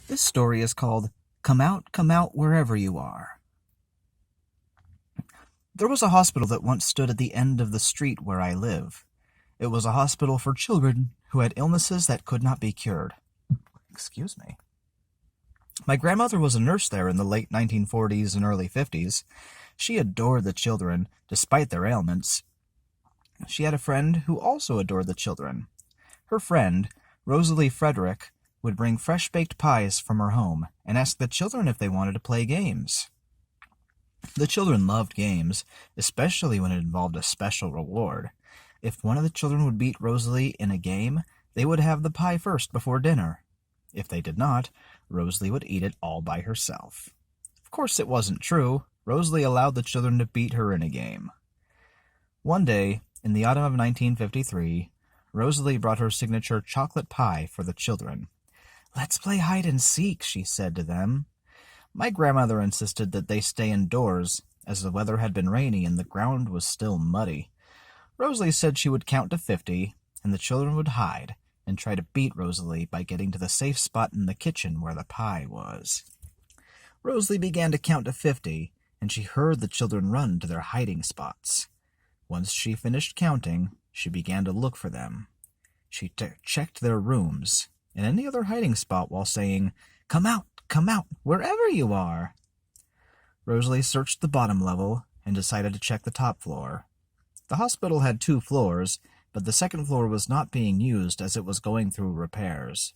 This story is called Come Out Wherever You Are. There was a hospital that once stood at the end of the street where I live. It was a hospital for children who had illnesses that could not be cured. Excuse me. My grandmother was a nurse there in the late 1940s and early 50s. She adored the children, despite their ailments. She had a friend who also adored the children. Her friend, Rosalie Frederick, would bring fresh-baked pies from her home and ask the children if they wanted to play games. The children loved games, especially when it involved a special reward. If one of the children would beat Rosalie in a game, they would have the pie first before dinner. If they did not, Rosalie would eat it all by herself. Of course it wasn't true. Rosalie allowed the children to beat her in a game. One day, in the autumn of 1953, Rosalie brought her signature chocolate pie for the children. "Let's play hide and seek," she said to them. My grandmother insisted that they stay indoors, as the weather had been rainy and the ground was still muddy. Rosalie said she would count to 50, and the children would hide and try to beat Rosalie by getting to the safe spot in the kitchen where the pie was. Rosalie began to count to 50, and she heard the children run to their hiding spots. Once she finished counting, she began to look for them. She checked their rooms and any other hiding spot while saying, come out, wherever you are." Rosalie searched the bottom level and decided to check the top floor. The hospital had 2 floors, but the second floor was not being used as it was going through repairs.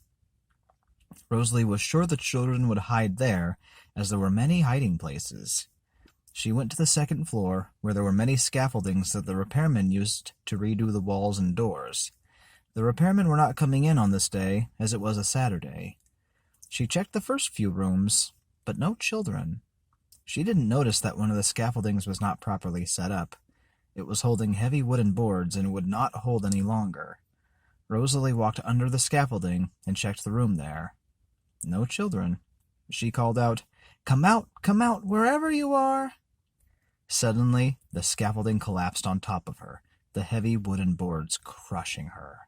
Rosalie was sure the children would hide there, as there were many hiding places. She went to the second floor, where there were many scaffoldings that the repairmen used to redo the walls and doors. The repairmen were not coming in on this day, as it was a Saturday. She checked the first few rooms, but no children. She didn't notice that one of the scaffoldings was not properly set up. It was holding heavy wooden boards and would not hold any longer. Rosalie walked under the scaffolding and checked the room there. No children. She called out, come out, wherever you are." Suddenly, the scaffolding collapsed on top of her, the heavy wooden boards crushing her.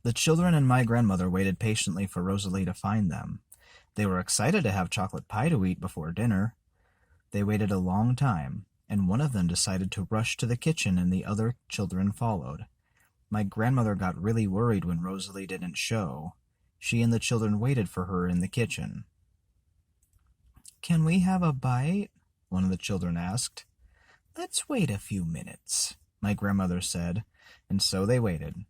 The children and my grandmother waited patiently for Rosalie to find them. They were excited to have chocolate pie to eat before dinner. They waited a long time, and one of them decided to rush to the kitchen and the other children followed. My grandmother got really worried when Rosalie didn't show. She and the children waited for her in the kitchen. "Can we have a bite?" one of the children asked. "Let's wait a few minutes," my grandmother said, and so they waited.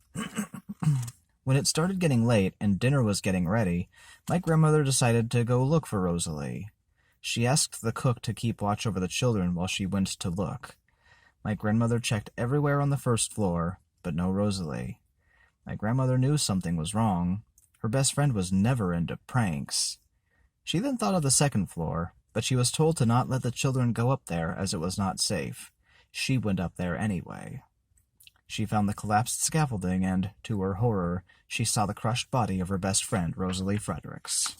When it started getting late and dinner was getting ready, my grandmother decided to go look for Rosalie. She asked the cook to keep watch over the children while she went to look. My grandmother checked everywhere on the first floor, but no Rosalie. My grandmother knew something was wrong. Her best friend was never into pranks. She then thought of the second floor, but she was told to not let the children go up there as it was not safe. She went up there anyway. She found the collapsed scaffolding and, to her horror, she saw the crushed body of her best friend, Rosalie Fredericks.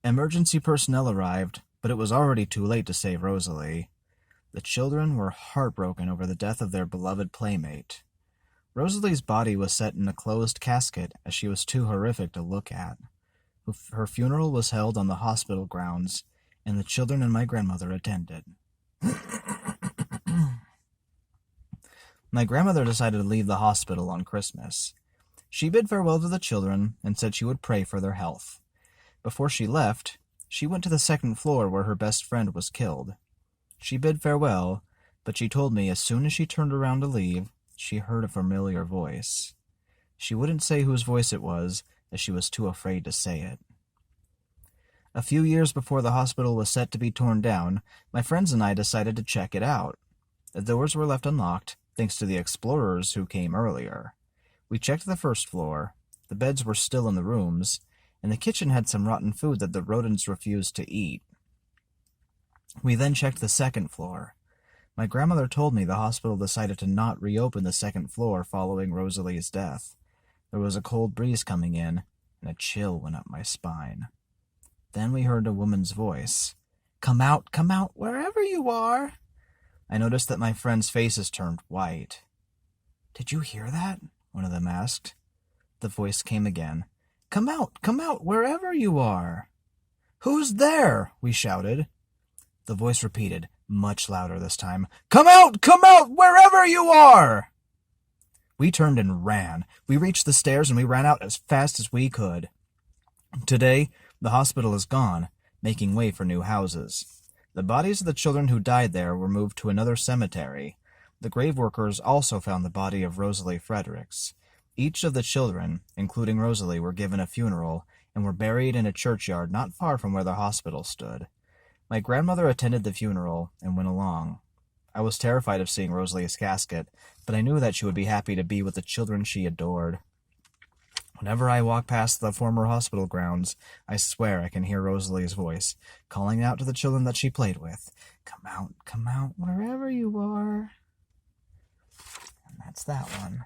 Emergency personnel arrived, but it was already too late to save Rosalie. The children were heartbroken over the death of their beloved playmate. Rosalie's body was set in a closed casket as she was too horrific to look at. Her funeral was held on the hospital grounds, and the children and my grandmother attended. My grandmother decided to leave the hospital on Christmas. She bid farewell to the children and said she would pray for their health. Before she left, she went to the second floor where her best friend was killed. She bid farewell, but she told me as soon as she turned around to leave, she heard a familiar voice. She wouldn't say whose voice it was, as she was too afraid to say it. A few years before the hospital was set to be torn down, my friends and I decided to check it out. The doors were left unlocked, thanks to the explorers who came earlier. We checked the first floor. The beds were still in the rooms, and the kitchen had some rotten food that the rodents refused to eat. We then checked the second floor. My grandmother told me the hospital decided to not reopen the second floor following Rosalie's death. There was a cold breeze coming in, and a chill went up my spine. Then we heard a woman's voice. Come out, wherever you are." I noticed that my friends' faces turned white. "Did you hear that?" one of them asked. The voice came again. Come out, wherever you are." "Who's there?" we shouted. The voice repeated, much louder this time, come out, wherever you are." We turned and ran. We reached the stairs and we ran out as fast as we could. Today, the hospital is gone, making way for new houses. The bodies of the children who died there were moved to another cemetery. The grave workers also found the body of Rosalie Fredericks. Each of the children, including Rosalie, were given a funeral and were buried in a churchyard not far from where the hospital stood. My grandmother attended the funeral and went along. I was terrified of seeing Rosalie's casket, but I knew that she would be happy to be with the children she adored. Whenever I walk past the former hospital grounds, I swear I can hear Rosalie's voice, calling out to the children that she played with, come out, wherever you are." And that's that one.